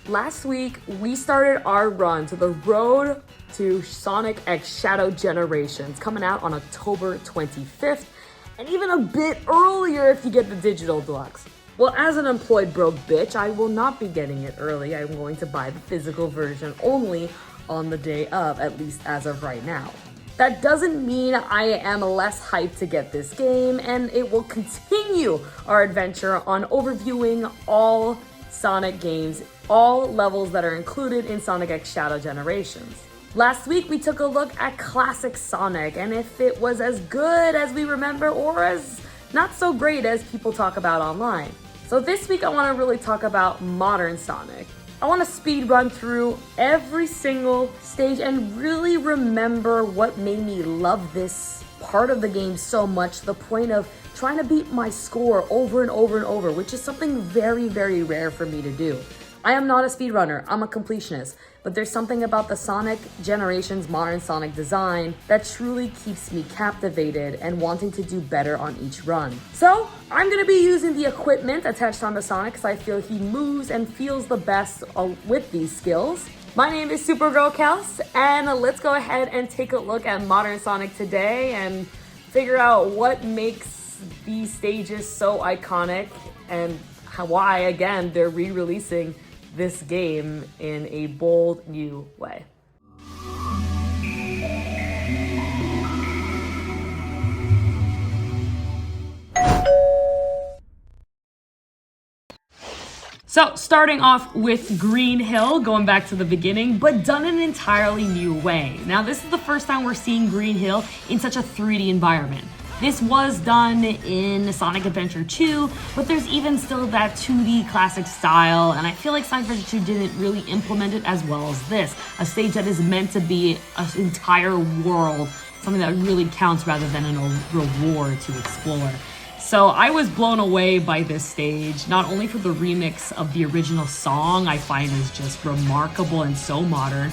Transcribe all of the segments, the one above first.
Last week, we started our run to the road to Sonic X Shadow Generations, coming out on October 25th, and even a bit earlier if you get the digital deluxe. Well, as an employed broke bitch, I will not be getting it early. I'm going to buy the physical version only on the day of, at least as of right now. That doesn't mean I am less hyped to get this game, and it will continue our adventure on overviewing all Sonic games, all levels that are included in Sonic X Shadow Generations. Last week, we took a look at classic Sonic, and if it was as good as we remember or as not so great as people talk about online. So this week, I want to really talk about modern Sonic. I want to speed run through every single stage and really remember what made me love this part of the game so much, to the point of trying to beat my score over and over and over, which is something very, very rare for me to do. I am not a speedrunner, I'm a completionist, but there's something about the Sonic Generations modern Sonic design that truly keeps me captivated and wanting to do better on each run. So I'm gonna be using the equipment attached onto Sonic because I feel he moves and feels the best with these skills. My name is SuperGirlKels, and let's go ahead and take a look at modern Sonic today and figure out what makes these stages so iconic and why, again, they're re-releasing this game in a bold new way. So starting off with Green Hill, going back to the beginning, but done in an entirely new way. Now this is the first time we're seeing Green Hill in such a 3D environment. This was done in Sonic Adventure 2, but there's even still that 2D classic style, and I feel like Sonic Adventure 2 didn't really implement it as well as this. A stage that is meant to be an entire world, something that really counts rather than a reward to explore. So I was blown away by this stage, not only for the remix of the original song I find is just remarkable and so modern,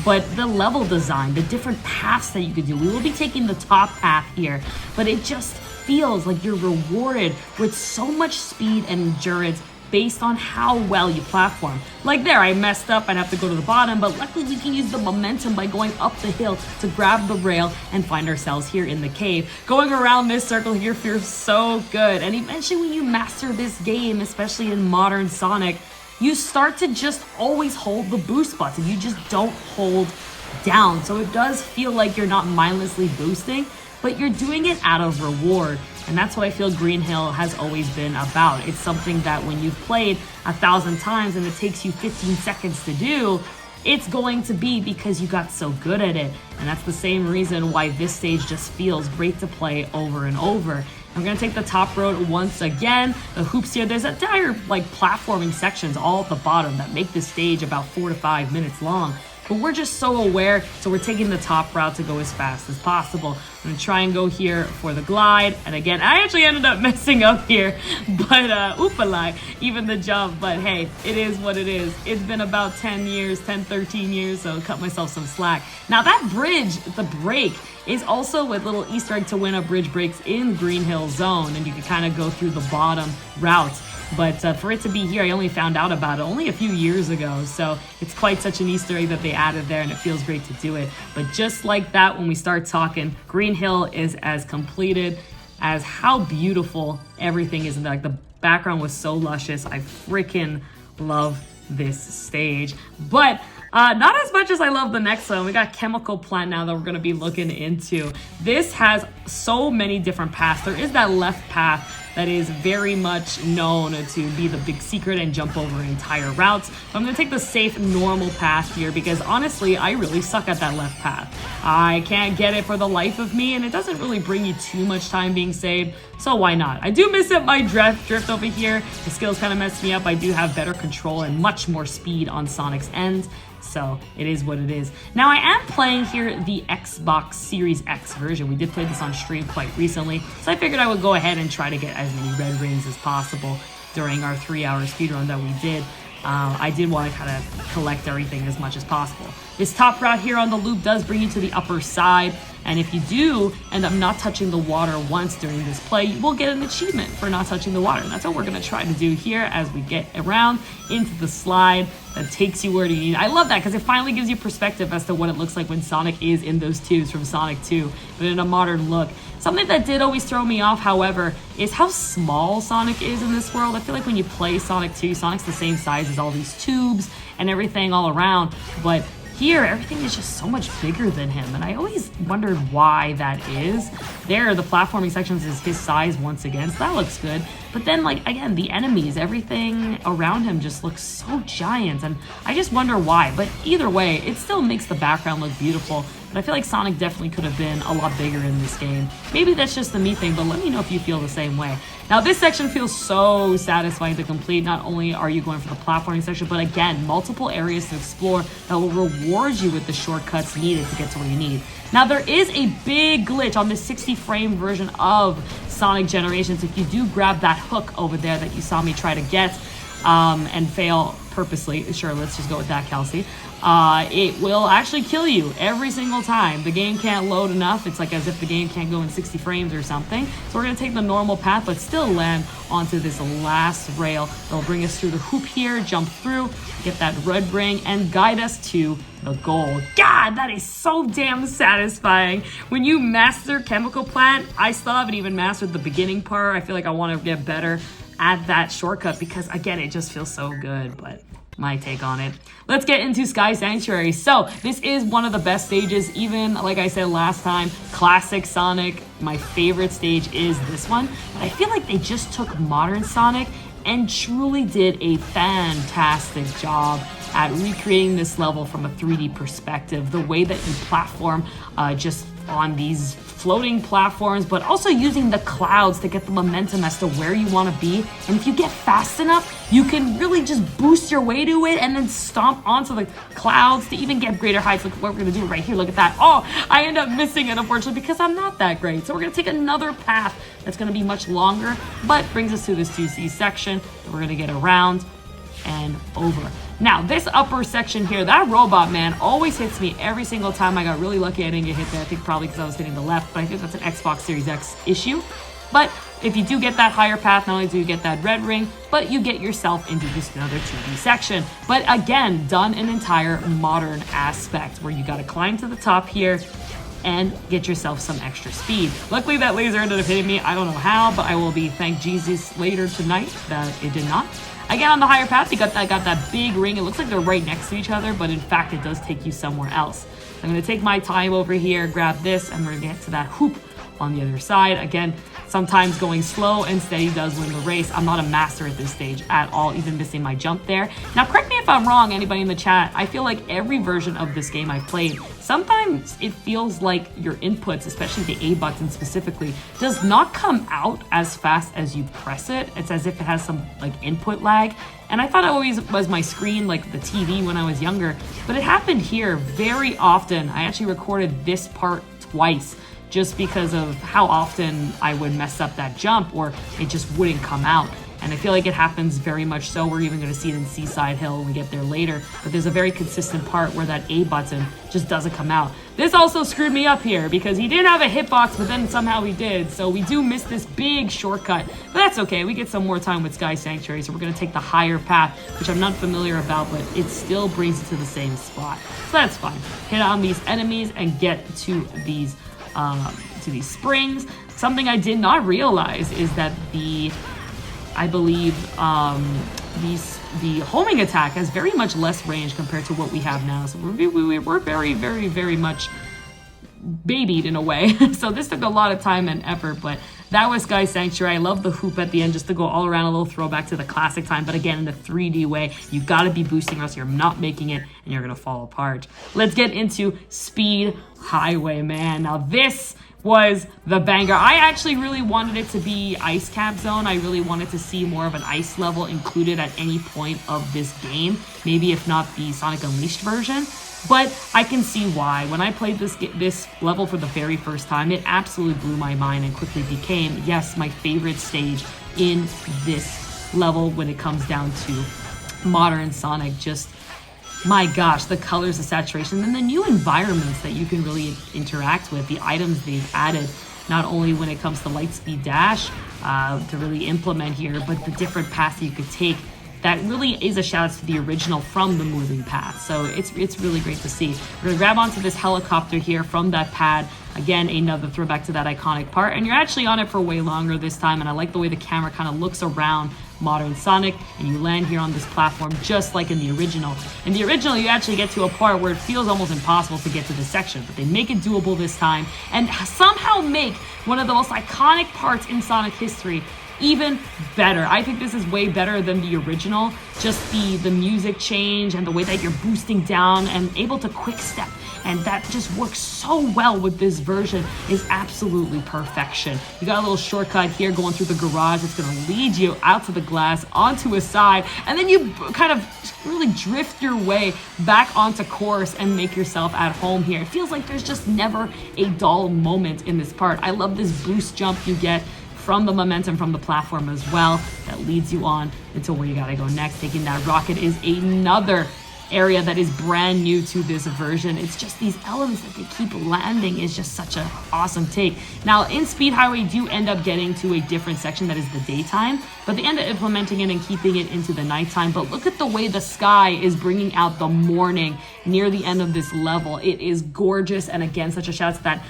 but the level design, the different paths that you could do. We will be taking the top path here, but it just feels like you're rewarded with so much speed and endurance based on how well you platform. Like there, I messed up, I'd have to go to the bottom, but luckily we can use the momentum by going up the hill to grab the rail and find ourselves here in the cave. Going around this circle here feels so good, and eventually when you master this game, especially in modern Sonic, you start to just always hold the boost button. You just don't hold down. So it does feel like you're not mindlessly boosting, but you're doing it out of reward. And that's what I feel Green Hill has always been about. It's something that when you've played 1,000 times and it takes you 15 seconds to do, it's going to be because you got so good at it. And that's the same reason why this stage just feels great to play over and over. I'm gonna take the top road once again. The hoops here, there's entire platforming sections all at the bottom that make this stage about 4 to 5 minutes long. But we're just so aware, so we're taking the top route to go as fast as possible. I'm gonna try and go here for the glide. And again, I actually ended up messing up here, but oopalai, even the jump. But hey, it is what it is. It's been about 13 years, so cut myself some slack. Now that bridge, the break, is also with little Easter egg to win a bridge breaks in Green Hill Zone, and you can kind of go through the bottom route. But for it to be here, I only found out about it only a few years ago, so it's quite such an Easter egg that they added there, and it feels great to do it. But just like that, when we start talking, Green Hill is as completed as how beautiful everything is. And like the background was so luscious. I freaking love this stage. But not as much as I love the next one. We got Chemical Plant now that we're going to be looking into. This has so many different paths. There is that left path that is very much known to be the big secret and jump over entire routes. But I'm going to take the safe, normal path here because honestly, I really suck at that left path. I can't get it for the life of me, and it doesn't really bring you too much time being saved, so why not? I do miss up my drift over here. The skills kind of messed me up. I do have better control and much more speed on Sonic's end. So it is what it is. Now I am playing here the Xbox Series X version. We did play this on stream quite recently, so I figured I would go ahead and try to get as many red rings as possible during our 3-hour speedrun that we did. I did want to kind of collect everything as much as possible. This top route here on the loop does bring you to the upper side, and if you do end up not touching the water once during this play, you will get an achievement for not touching the water. And that's what we're going to try to do here as we get around into the slide that takes you where you need. I love that because it finally gives you perspective as to what it looks like when Sonic is in those tubes from Sonic 2, but in a modern look. Something that did always throw me off, however, is how small Sonic is in this world. I feel like when you play Sonic 2, Sonic's the same size as all these tubes and everything all around, but here, everything is just so much bigger than him, and I always wondered why that is. There, the platforming sections is his size once again, so that looks good. But then, like, again, the enemies, everything around him just looks so giant, and I just wonder why. But either way, it still makes the background look beautiful, but I feel like Sonic definitely could have been a lot bigger in this game. Maybe that's just the me thing, but let me know if you feel the same way. Now, this section feels so satisfying to complete. Not only are you going for the platforming section, but again, multiple areas to explore that will reward you with the shortcuts needed to get to where you need. Now, there is a big glitch on this 60-frame version of Sonic Generations. If you do grab that hook over there that you saw me try to get and fail purposely, sure, let's just go with that, Kelsey. It will actually kill you every single time. The game can't load enough. It's like as if the game can't go in 60 frames or something. So we're going to take the normal path, but still land onto this last rail. It'll bring us through the hoop here, jump through, get that red ring, and guide us to the goal. God, that is so damn satisfying. When you master Chemical Plant, I still haven't even mastered the beginning part. I feel like I want to get better at that shortcut because, again, it just feels so good, but my take on it. Let's get into Sky Sanctuary. So this is one of the best stages, even like I said last time, classic Sonic. My favorite stage is this one, but I feel like they just took modern Sonic and truly did a fantastic job at recreating this level from a 3D perspective. The way that you platform just on these floating platforms, but also using the clouds to get the momentum as to where you want to be. And if you get fast enough, you can really just boost your way to it and then stomp onto the clouds to even get greater heights. Look what we're going to do right here. Look at that. Oh, I end up missing it, unfortunately, because I'm not that great. So we're going to take another path that's going to be much longer, but brings us to this 2C section that we're going to get around and over. Now, this upper section here, that robot man always hits me every single time. I got really lucky I didn't get hit there. I think probably because I was hitting the left, but I think that's an Xbox Series X issue. But if you do get that higher path, not only do you get that red ring, but you get yourself into just another 2D section. But again, done an entire modern aspect where you got to climb to the top here and get yourself some extra speed. Luckily, that laser ended up hitting me. I don't know how, but I will be thank Jesus later tonight that it did not. Again, on the higher path, you got that big ring. It looks like they're right next to each other, but in fact, it does take you somewhere else. I'm going to take my time over here, grab this, and we're going to get to that hoop on the other side. Again, sometimes going slow and steady does win the race. I'm not a master at this stage at all, even missing my jump there. Now, correct me if I'm wrong, anybody in the chat. I feel like every version of this game I've played, sometimes it feels like your inputs, especially the A button specifically, does not come out as fast as you press it. It's as if it has some like input lag. And I thought it always was my screen, like the TV when I was younger, but it happened here very often. I actually recorded this part twice, just because of how often I would mess up that jump or it just wouldn't come out. And I feel like it happens very much so. We're even going to see it in Seaside Hill when we get there later. But there's a very consistent part where that A button just doesn't come out. This also screwed me up here because he didn't have a hitbox, but then somehow he did. So we do miss this big shortcut. But that's okay. We get some more time with Sky Sanctuary. So we're going to take the higher path, which I'm not familiar about, but it still brings it to the same spot. So that's fine. Hit on these enemies and get to these springs. Something I did not realize is that I believe the homing attack has very much less range compared to what we have now. So we're very, very, very much babied in a way. So this took a lot of time and effort, but that was Sky Sanctuary. I love the hoop at the end just to go all around, a little throwback to the classic time, but again, in a 3D way. You gotta be boosting or else you're not making it and you're gonna fall apart. Let's get into Speed Highway, man. Now this was the banger. I actually really wanted it to be Ice Cap Zone. I really wanted to see more of an ice level included at any point of this game. Maybe if not the Sonic Unleashed version. But I can see why. When I played this level for the very first time, it absolutely blew my mind and quickly became, yes, my favorite stage in this level when it comes down to modern Sonic, just, my gosh, the colors, the saturation, and the new environments that you can really interact with, the items they've added, not only when it comes to Lightspeed Dash to really implement here, but the different paths that you could take. That really is a shout out to the original from the moving path. So it's really great to see. We're gonna grab onto this helicopter here from that pad. Again, another throwback to that iconic part. And you're actually on it for way longer this time. And I like the way the camera kind of looks around modern Sonic. And you land here on this platform just like in the original. In the original, you actually get to a part where it feels almost impossible to get to this section. But they make it doable this time. And somehow make one of the most iconic parts in Sonic history even better. I think this is way better than the original. Just the music change and the way that you're boosting down and able to quick step. And that just works so well with this version, is absolutely perfection. You got a little shortcut here going through the garage. It's gonna lead you out to the glass, onto a side, and then you kind of really drift your way back onto course and make yourself at home here. It feels like there's just never a dull moment in this part. I love this boost jump you get from the momentum from the platform as well, that leads you on into where you gotta go next. Taking that rocket is another area that is brand new to this version. It's just these elements that they keep landing is just such an awesome take. Now in Speed Highway, you do end up getting to a different section that is the daytime, but they end up implementing it and keeping it into the nighttime. But look at the way the sky is bringing out the morning near the end of this level. It is gorgeous, and again, such a shout out to that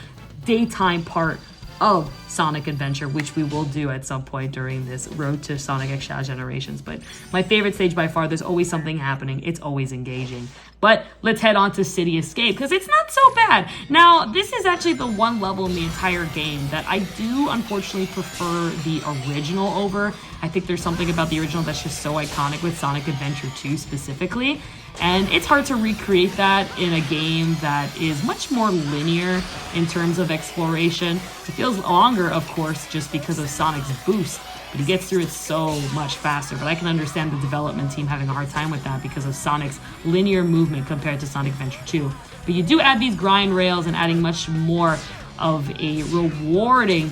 daytime part of Sonic Adventure, which we will do at some point during this Road to Sonic X Shadow Generations. But my favorite stage by far, there's always something happening. It's always engaging. But let's head on to City Escape, because it's not so bad. Now, this is actually the one level in the entire game that I do unfortunately prefer the original over. I think there's something about the original that's just so iconic with Sonic Adventure 2 specifically. And it's hard to recreate that in a game that is much more linear in terms of exploration. It feels longer, of course, just because of Sonic's boost, but he gets through it so much faster. But I can understand the development team having a hard time with that because of Sonic's linear movement compared to Sonic Adventure 2. But you do add these grind rails and adding much more of a rewarding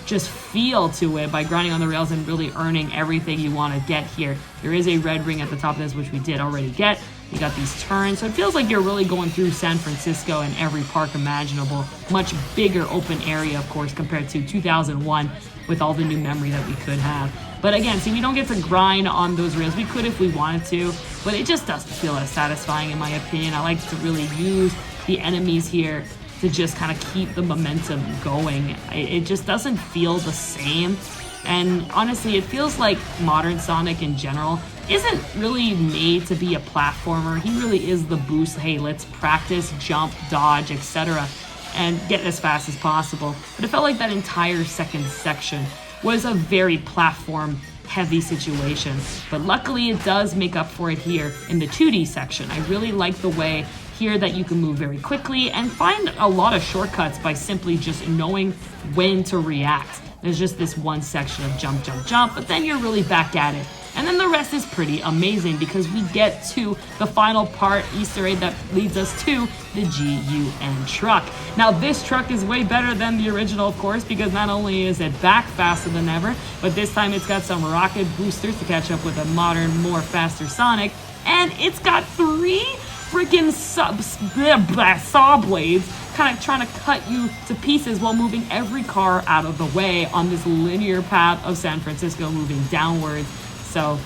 just feel to it by grinding on the rails and really earning everything you want to get here. There is a red ring at the top of this, which we did already get. You got these turns, so it feels like you're really going through San Francisco and every park imaginable. Much bigger open area, of course, compared to 2001 with all the new memory that we could have. But again, see, we don't get to grind on those rails. We could if we wanted to, but it just doesn't feel as satisfying in my opinion. I like to really use the enemies here to just kind of keep the momentum going. It just doesn't feel the same. And honestly, it feels like modern Sonic in general isn't really made to be a platformer. He really is the boost. Hey, let's practice, jump, dodge, etc. and get as fast as possible. But it felt like that entire second section was a very platform heavy situation. But luckily it does make up for it here in the 2D section. I really like the way here that you can move very quickly and find a lot of shortcuts by simply just knowing when to react. There's just this one section of jump, jump, jump, but then you're really back at it. And then the rest is pretty amazing because we get to the final part, Easter egg that leads us to the GUN truck. Now this truck is way better than the original, of course, because not only is it back faster than ever, but this time it's got some rocket boosters to catch up with a modern, more faster Sonic. And it's got 3 freaking saw blades kind of trying to cut you to pieces while moving every car out of the way on this linear path of San Francisco moving downwards. So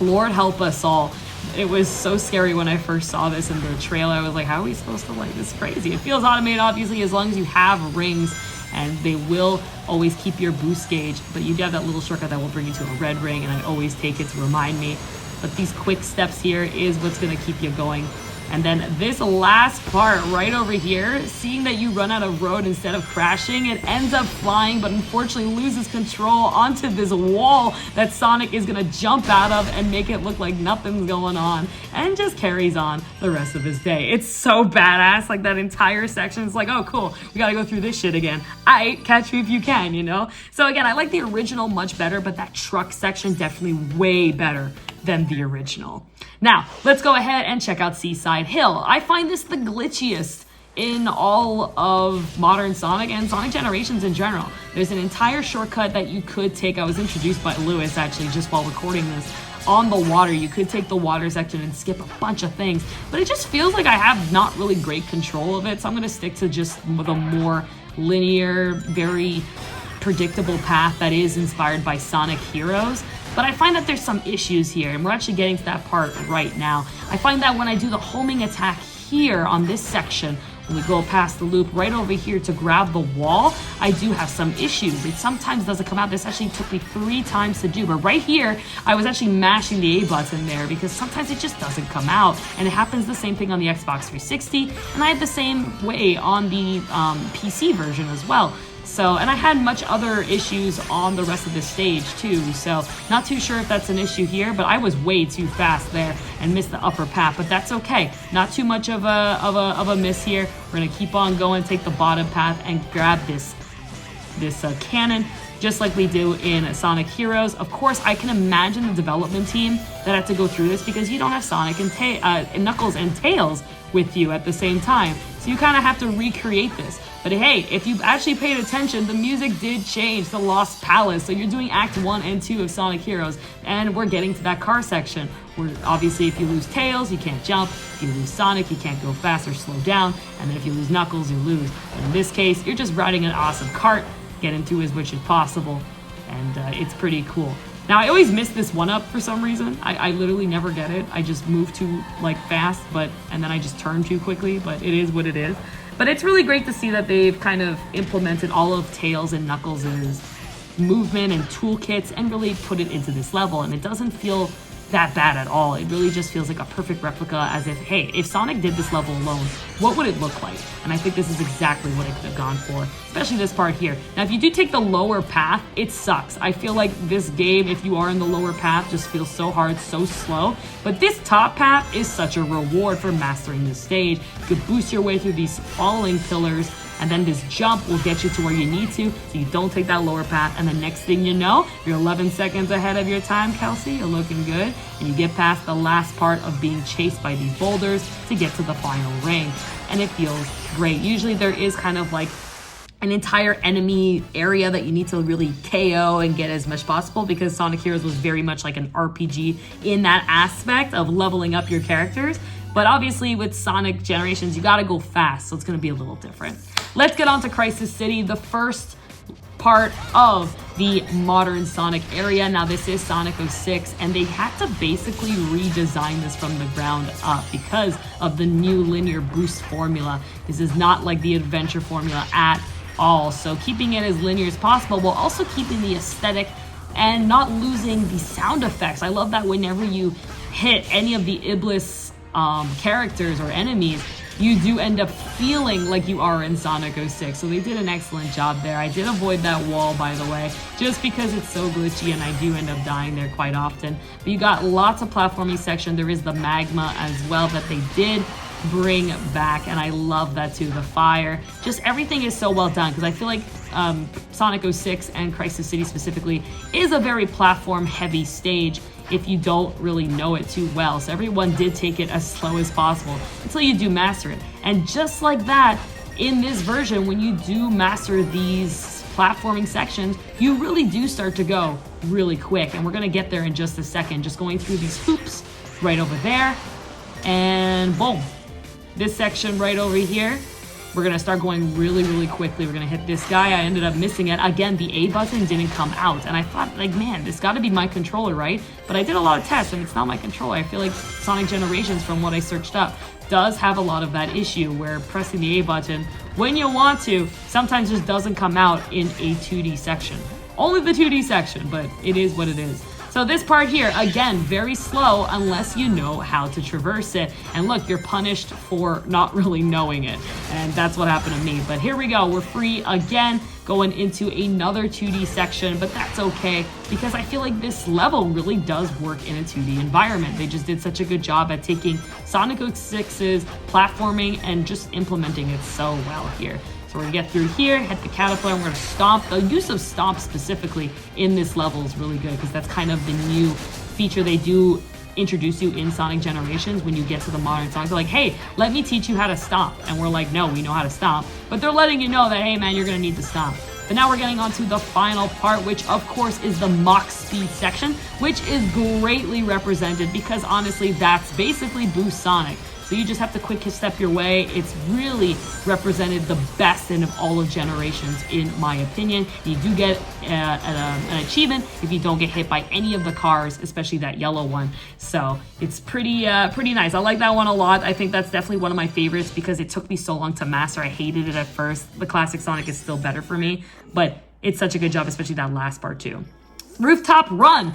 Lord help us all. It was so scary when I first saw this in the trailer. I was like, how are we supposed to like this? Crazy. It feels automated, obviously, as long as you have rings, and they will always keep your boost gauge, but you do have that little shortcut that will bring you to a red ring, and I always take it to remind me. But these quick steps here is what's going to keep you going. And then this last part right over here, seeing that you run out of road instead of crashing, it ends up flying, but unfortunately loses control onto this wall that Sonic is gonna jump out of and make it look like nothing's going on, and just carries on the rest of his day. It's so badass, like that entire section is like, oh cool, we gotta go through this shit again. Catch me if you can, you know? So again, I like the original much better, but that truck section definitely way better than the original. Now, let's go ahead and check out Seaside Hill. I find this the glitchiest in all of modern Sonic and Sonic Generations in general. There's an entire shortcut that you could take. I was introduced by Lewis actually just while recording this on the water. You could take the water section and skip a bunch of things, but it just feels like I have not really great control of it. So I'm going to stick to just the more linear, very predictable path that is inspired by Sonic Heroes. But I find that there's some issues here, and we're actually getting to that part right now. I find that when I do the homing attack here on this section, when we go past the loop right over here to grab the wall, I do have some issues. It sometimes doesn't come out. This actually took me 3 times to do, but right here, I was actually mashing the A button there because sometimes it just doesn't come out. And it happens the same thing on the Xbox 360, and I had the same way on the PC version as well. So, and I had much other issues on the rest of this stage too, so not too sure if that's an issue here, but I was way too fast there and missed the upper path, but that's okay. Not too much of a miss here. We're gonna keep on going, take the bottom path and grab this cannon, just like we do in Sonic Heroes. Of course, I can imagine the development team that had to go through this because you don't have Sonic and Knuckles and Tails with you at the same time. So you kind of have to recreate this. But hey, if you've actually paid attention, the music did change to Lost Palace. So you're doing Act 1 and 2 of Sonic Heroes, and we're getting to that car section where obviously if you lose Tails, you can't jump. If you lose Sonic, you can't go fast or slow down. And then if you lose Knuckles, you lose. But in this case, you're just riding an awesome cart, getting to as much as possible, and it's pretty cool. Now, I always miss this one-up for some reason. I literally never get it. I just move too, fast, and then I just turn too quickly, but it is what it is. But it's really great to see that they've kind of implemented all of Tails and Knuckles' movement and toolkits and really put it into this level, and it doesn't feel that bad at all. It really just feels like a perfect replica, as if, hey, if Sonic did this level alone, what would it look like? And I think this is exactly what I could have gone for, especially this part here. Now, if you do take the lower path, it sucks. I feel like this game, if you are in the lower path, just feels so hard, so slow. But this top path is such a reward for mastering this stage. You could boost your way through these falling pillars, and then this jump will get you to where you need to, so you don't take that lower path, and the next thing you know, you're 11 seconds ahead of your time, Kelsey. You're looking good, and you get past the last part of being chased by these boulders to get to the final ring, and it feels great. Usually there is kind of like an entire enemy area that you need to really KO and get as much possible, because Sonic Heroes was very much like an RPG in that aspect of leveling up your characters. But obviously with Sonic Generations, you gotta go fast, so it's gonna be a little different. Let's get on to Crisis City, the first part of the modern Sonic area. Now, this is Sonic 06, and they had to basically redesign this from the ground up because of the new linear boost formula. This is not like the adventure formula at all. So keeping it as linear as possible while also keeping the aesthetic and not losing the sound effects. I love that whenever you hit any of the Iblis characters or enemies, you do end up feeling like you are in Sonic 06. So they did an excellent job there. I did avoid that wall, by the way, just because it's so glitchy and I do end up dying there quite often. But you got lots of platforming section. There is the magma as well that they did bring back, and I love that too. The fire, just everything is so well done, because I feel like Sonic 06 and Crisis City specifically is a very platform heavy stage if you don't really know it too well. So everyone did take it as slow as possible until you do master it. And just like that, in this version, when you do master these platforming sections, you really do start to go really quick. And we're gonna get there in just a second, just going through these hoops right over there, and boom. This section right over here, we're gonna start going really, really quickly. We're gonna hit this guy. I ended up missing it. Again, the A button didn't come out. And I thought, like, man, this gotta be my controller, right? But I did a lot of tests and it's not my controller. I feel like Sonic Generations, from what I searched up, does have a lot of that issue where pressing the A button when you want to sometimes just doesn't come out in a 2D section. Only the 2D section, but it is what it is. So this part here, again, very slow unless you know how to traverse it. And look, you're punished for not really knowing it. And that's what happened to me. But here we go. We're free again, going into another 2D section, but that's okay because I feel like this level really does work in a 2D environment. They just did such a good job at taking Sonic 06's platforming and just implementing it so well here. So we're gonna get through here, hit the caterpillar, and we're gonna stomp. The use of stomp specifically in this level is really good because that's kind of the new feature they do introduce you in Sonic Generations when you get to the modern Sonic. They're like, hey, let me teach you how to stomp. And we're like, no, we know how to stomp. But they're letting you know that, hey man, you're gonna need to stomp. But now we're getting on to the final part, which of course is the Mach Speed section, which is greatly represented because honestly, that's basically Boost Sonic. So you just have to quick step your way. It's really represented the best in all of generations, in my opinion. You do get an achievement if you don't get hit by any of the cars, especially that yellow one. So it's pretty nice. I like that one a lot. I think that's definitely one of my favorites because it took me so long to master. I hated it at first. The classic Sonic is still better for me, but it's such a good job, especially that last part too. Rooftop Run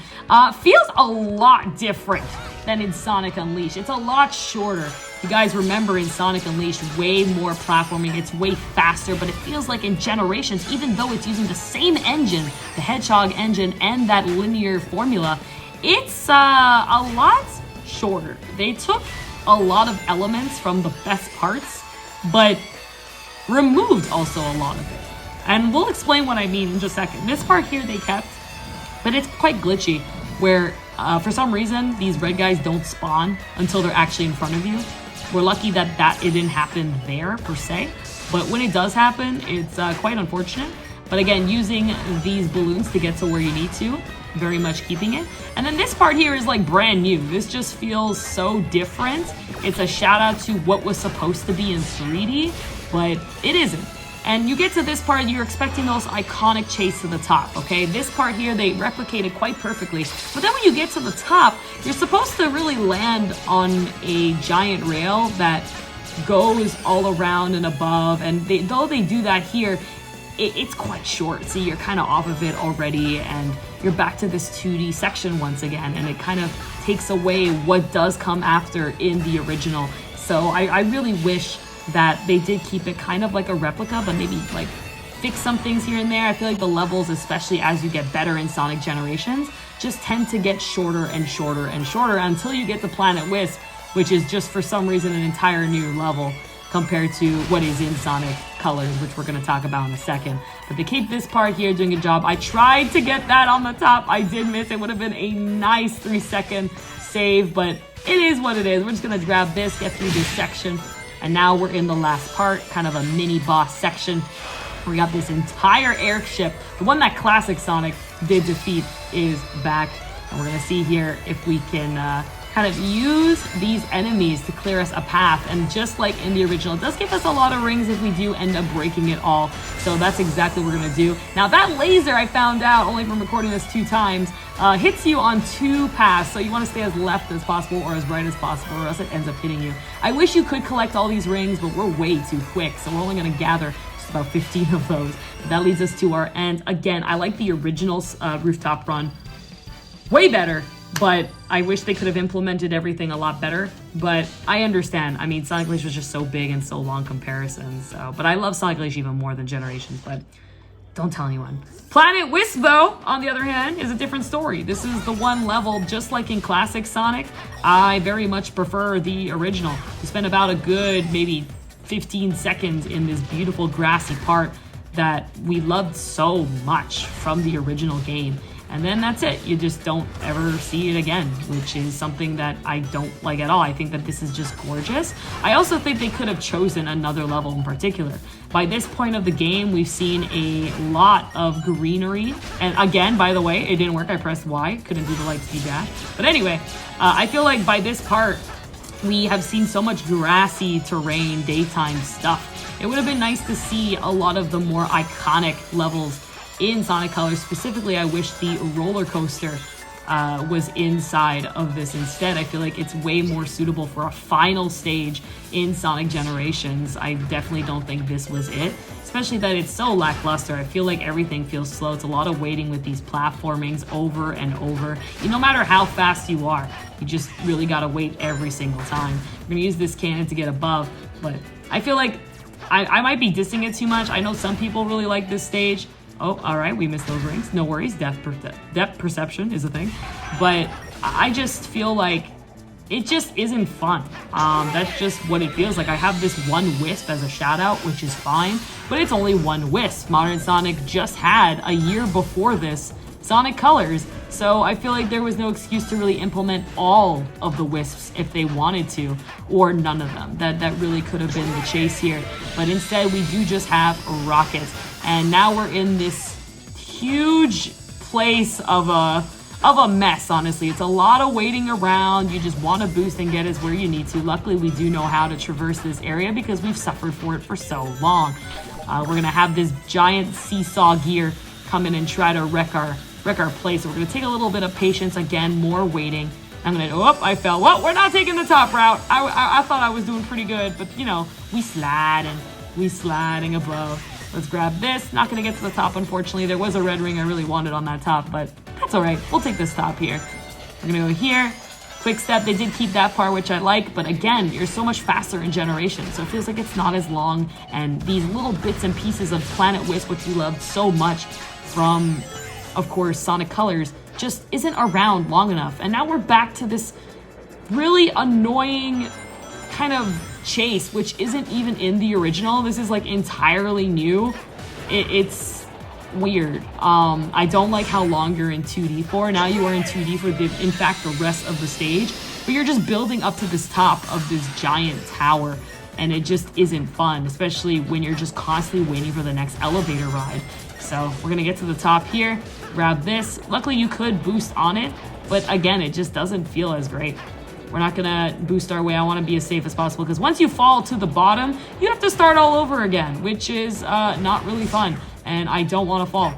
feels a lot different than in Sonic Unleashed. It's a lot shorter. You guys remember in Sonic Unleashed, way more platforming. It's way faster, but it feels like in Generations, even though it's using the same engine, the Hedgehog engine and that linear formula, it's a lot shorter. They took a lot of elements from the best parts, but removed also a lot of it. And we'll explain what I mean in just a second. This part here they kept, but it's quite glitchy, where for some reason these red guys don't spawn until they're actually in front of you. We're lucky that it didn't happen there per se, but when it does happen, it's quite unfortunate. But again, using these balloons to get to where you need to, very much keeping it. And then this part here is like brand new. This just feels so different. It's a shout out to what was supposed to be in 3D, but it isn't. And you get to this part, you're expecting those iconic chase to the top, okay? This part here, they replicated quite perfectly. But then when you get to the top, you're supposed to really land on a giant rail that goes all around and above. And though they do that here, it's quite short. See, you're kind of off of it already, and you're back to this 2D section once again, and it kind of takes away what does come after in the original. So I really wish that they did keep it kind of like a replica, but maybe like fix some things here and there. I feel like the levels, especially as you get better in Sonic Generations, just tend to get shorter and shorter and shorter until you get to Planet Whis, which is just for some reason an entire new level compared to what is in Sonic Colors, which we're going to talk about in a second. But they keep this part here doing a job. I tried to get that on the top. I did miss. It would have been a nice 3-second save, but it is what it is. We're just going to grab this, get through this section. And now we're in the last part, kind of a mini boss section. We got this entire airship. The one that classic Sonic did defeat is back. And we're gonna see here if we can kind of use these enemies to clear us a path. And just like in the original, it does give us a lot of rings if we do end up breaking it all. So that's exactly what we're gonna do. Now that laser, I found out only from recording this 2 times, hits you on 2 paths. So you wanna stay as left as possible or as right as possible, or else it ends up hitting you. I wish you could collect all these rings, but we're way too quick. So we're only gonna gather just about 15 of those. But that leads us to our end. Again, I like the original Rooftop Run way better, but I wish they could have implemented everything a lot better. But I understand. I mean, Sonic Unleashed was just so big and so long comparison. So, but I love Sonic Unleashed even more than Generations, but don't tell anyone. Planet Whis, though, on the other hand, is a different story. This is the one level, just like in classic Sonic. I very much prefer the original. You spend about a good maybe 15 seconds in this beautiful grassy part that we loved so much from the original game. And then that's it. You just don't ever see it again, which is something that I don't like at all. I think that this is just gorgeous. I also think they could have chosen another level in particular. By this point of the game, we've seen a lot of greenery. And again, by the way, it didn't work. I pressed Y, couldn't do the light speed dash. But anyway, I feel like by this part, we have seen so much grassy terrain, daytime stuff. It would have been nice to see a lot of the more iconic levels in Sonic Colors. Specifically, I wish the roller coaster was inside of this instead. I feel like it's way more suitable for a final stage in Sonic Generations. I definitely don't think this was it, especially that it's so lackluster. I feel like everything feels slow. It's a lot of waiting with these platformings over and over. No matter how fast you are, you just really gotta wait every single time. We're gonna use this cannon to get above, but I feel like I might be dissing it too much. I know some people really like this stage. Oh, all right, we missed those rings. No worries, depth perception is a thing. But I just feel like it just isn't fun. That's just what it feels like. I have this one Wisp as a shout out, which is fine, but it's only one Wisp. Modern Sonic just had, a year before this, Sonic Colors. So I feel like there was no excuse to really implement all of the Wisps if they wanted to, or none of them. That really could have been the chase here. But instead, we do just have Rockets. And now we're in this huge place of a mess, honestly. It's a lot of waiting around. You just want to boost and get us where you need to. Luckily, we do know how to traverse this area because we've suffered for it for so long. We're going to have this giant seesaw gear come in and try to wreck our place. So we're going to take a little bit of patience. Again, more waiting. I'm going to, oh, I fell. Well, we're not taking the top route. I thought I was doing pretty good, but, you know, we sliding above. Let's grab this. Not going to get to the top, unfortunately. There was a red ring I really wanted on that top, but that's all right. We'll take this top here. We're going to go here. Quick step. They did keep that part, which I like, but again, you're so much faster in generation, so it feels like it's not as long, and these little bits and pieces of Planet Whis, which you loved so much from, of course, Sonic Colors, just isn't around long enough. And now we're back to this really annoying kind of chase, which isn't even in the original. This is like entirely new. It's weird. I don't like how long you're in 2D for. Now you are in 2D for in fact the rest of the stage, but you're just building up to this top of this giant tower, and it just isn't fun, especially when you're just constantly waiting for the next elevator ride. So we're gonna get to the top here, grab this. Luckily you could boost on it, but again, it just doesn't feel as great. We're not gonna boost our way. I wanna be as safe as possible, because once you fall to the bottom, you have to start all over again, which is not really fun, and I don't wanna fall.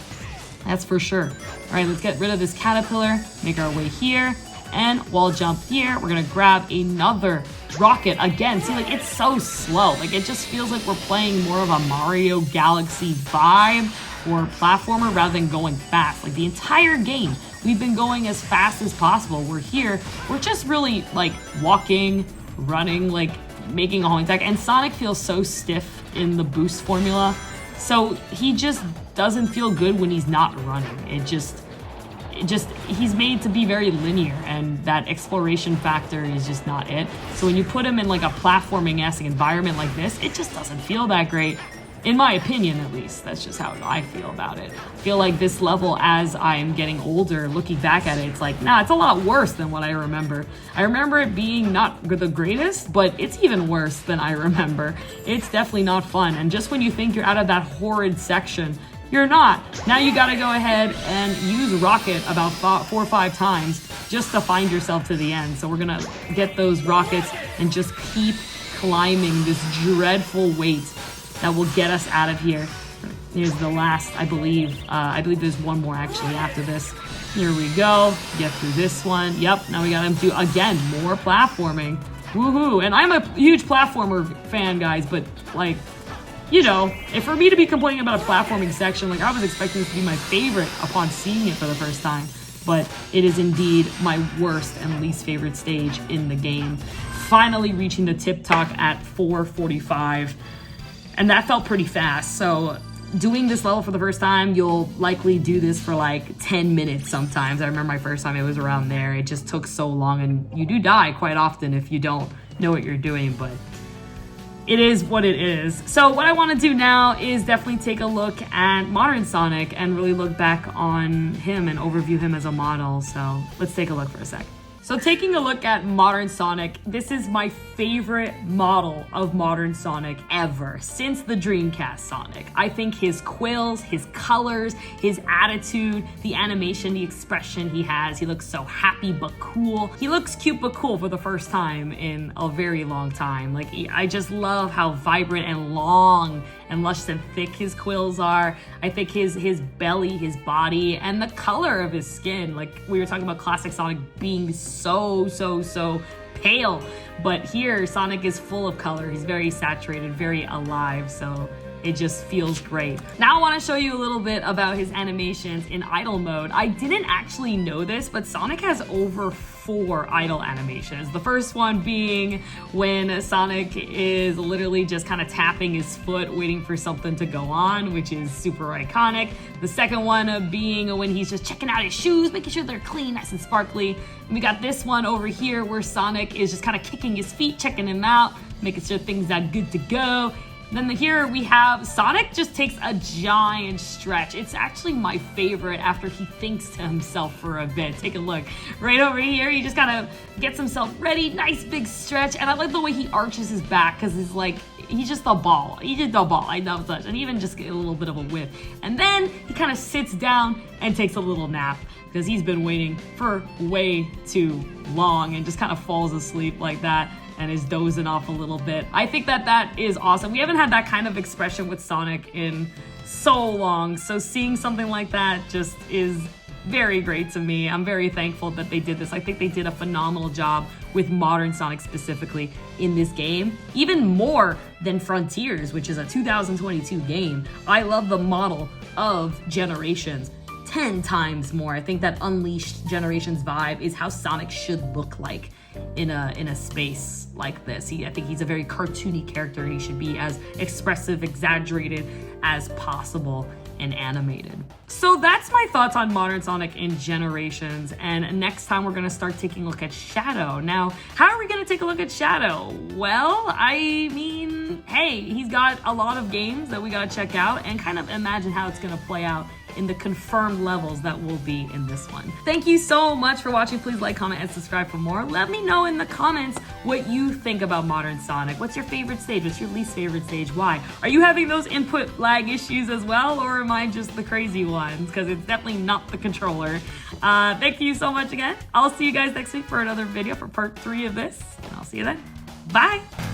That's for sure. All right, let's get rid of this caterpillar, make our way here, and wall jump here. We're gonna grab another rocket again. See, like, it's so slow. Like, it just feels like we're playing more of a Mario Galaxy vibe or platformer rather than going fast. Like, the entire game, we've been going as fast as possible. We're here, we're just really like walking, running, like making a homing attack. And Sonic feels so stiff in the boost formula, so he just doesn't feel good when he's not running. It just he's made to be very linear, and that exploration factor is just not it. So when you put him in like a platforming-esque environment like this, it just doesn't feel that great. In my opinion, at least. That's just how I feel about it. I feel like this level, as I'm getting older, looking back at it, it's like, nah, it's a lot worse than what I remember. I remember it being not the greatest, but it's even worse than I remember. It's definitely not fun. And just when you think you're out of that horrid section, you're not. Now you gotta go ahead and use Rocket about 4 or 5 times just to find yourself to the end. So we're gonna get those rockets and just keep climbing this dreadful weight that will get us out of here. Here's the last, I believe there's one more actually after this. Here we go, get through this one. Yep, now we gotta do, again, more platforming. Woohoo, and I'm a huge platformer fan, guys, but like, you know, if for me to be complaining about a platforming section, like I was expecting this to be my favorite upon seeing it for the first time, but it is indeed my worst and least favorite stage in the game. Finally reaching the tip top at 4:45. And that felt pretty fast. So doing this level for the first time, you'll likely do this for like 10 minutes sometimes. I remember my first time, it was around there. It just took so long, and you do die quite often if you don't know what you're doing, but it is what it is. So what I want to do now is definitely take a look at modern Sonic and really look back on him and overview him as a model. So let's take a look for a sec. So taking a look at modern Sonic, this is my favorite model of modern Sonic ever, since the Dreamcast Sonic. I think his quills, his colors, his attitude, the animation, the expression he has, he looks so happy but cool. He looks cute but cool for the first time in a very long time. Like, I just love how vibrant and long and luscious and thick his quills are. I think his belly, his body, and the color of his skin, like we were talking about classic Sonic being so pale, but here Sonic is full of color. He's very saturated, very alive, so it just feels great. Now I want to show you a little bit about his animations in idle mode. I didn't actually know this, but Sonic has over 4 idle animations. The first one being when Sonic is literally just kind of tapping his foot, waiting for something to go on, which is super iconic. The second one being when he's just checking out his shoes, making sure they're clean, nice and sparkly. And we got this one over here where Sonic is just kind of kicking his feet, checking him out, making sure things are good to go. Then here we have Sonic just takes a giant stretch. It's actually my favorite after he thinks to himself for a bit. Take a look. Right over here, he just kind of gets himself ready. Nice big stretch. And I like the way he arches his back, because it's like he's just a ball. He's just a ball. I love such. And even just get a little bit of a whiff. And then he kind of sits down and takes a little nap because he's been waiting for way too long and just kind of falls asleep like that and is dozing off a little bit. I think that is awesome. We haven't had that kind of expression with Sonic in so long. So seeing something like that just is very great to me. I'm very thankful that they did this. I think they did a phenomenal job with modern Sonic specifically in this game, even more than Frontiers, which is a 2022 game. I love the model of Generations 10 times more. I think that Unleashed Generations vibe is how Sonic should look like in a space like this. I think he's a very cartoony character. He should be as expressive, exaggerated as possible and animated. So that's my thoughts on modern Sonic in Generations, and next time we're gonna start taking a look at Shadow. Now, how are we gonna take a look at Shadow? Well, I mean, hey, he's got a lot of games that we gotta check out and kind of imagine how it's gonna play out in the confirmed levels that will be in this one. Thank you so much for watching. Please like, comment, and subscribe for more. Let me know in the comments what you think about modern Sonic. What's your favorite stage? What's your least favorite stage? Why? Are you having those input lag issues as well, or am I just the crazy ones? Because it's definitely not the controller. Thank you so much again. I'll see you guys next week for another video for part 3 of this, and I'll see you then. Bye!